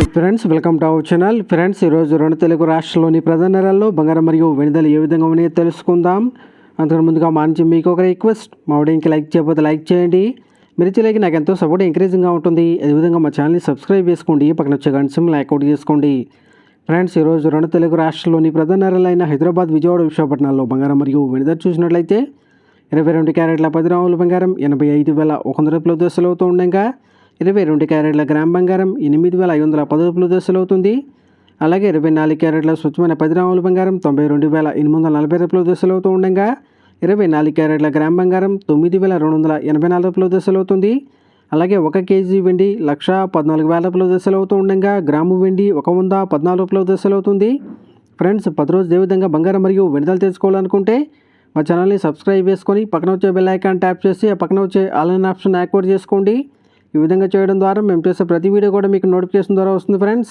Hi friends, welcome to our channel. Friends, ఈరోజు రెండు తెలుగు రాష్ట్రాల్లోని ప్రధాన నగరాల్లో బంగారం మరియు వెండి ధరలు ఏ విధంగా ఉన్నాయో తెలుసుకుందాం. అంతకు ముందుగా మా నుంచి మీకు ఒక రిక్వెస్ట్, మా వీడియోకి లైక్ చేయకపోతే లైక్ చేయండి. మీరు చేయలేక నాకు ఎంతో సపోర్ట్ ఎంకరేజింగ్గా ఉంటుంది. అదేవిధంగా మా ఛానల్ని సబ్స్క్రైబ్ చేసుకోండి, పక్కన వచ్చే గంట సింబల్ యాక్టివేట్ చేసుకోండి. ఫ్రెండ్స్, ఈరోజు రెండు తెలుగు రాష్ట్రాల్లోని ప్రధాన నగరాలైన హైదరాబాద్, విజయవాడ, విశాఖపట్నాల్లో బంగారం మరియు వెండి ధర చూసినట్లయితే 22 క్యారెట్ల 10 గ్రాముల బంగారం 85,100 రూపాయల దశలు అవుతూ ఉండగా 22 క్యారెట్ల గ్రామ్ బంగారం 8,510 రూపాయల దశలు అవుతుంది. అలాగే 24 క్యారెట్ల స్వచ్ఛమైన 10 గ్రాముల బంగారం 92,840 రూపాయల దశలు అవుతూ ఉండగా 24 క్యారెట్ల గ్రామ్ బంగారం 9,284 రూపాయల దశలు అవుతుంది. అలాగే 1 కేజీ వెండి 1,14,000 రూపాయల దశలు అవుతూ ఉండగా గ్రాము వెండి 114 రూపాయల దశలు అవుతుంది. ఫ్రెండ్స్, 10 రోజులు ఏ విధంగా బంగారం మరియు వెండి ధరలు తెలుసుకోవాలనుకుంటే మా ఛానల్ని సబ్స్క్రైబ్ చేసుకొని పక్కన వచ్చే బెల్ ఐకాన్ ట్యాప్ చేసి ఆ పక్కన వచ్చే ఆల్ అనే ఆప్షన్ యాక్టివేట్ చేసుకోండి. ఈ విధంగా చేయడం ద్వారా మేము చేసే ప్రతి వీడియో కూడా మీకు నోటిఫికేషన్ ద్వారా వస్తుంది. ఫ్రెండ్స్,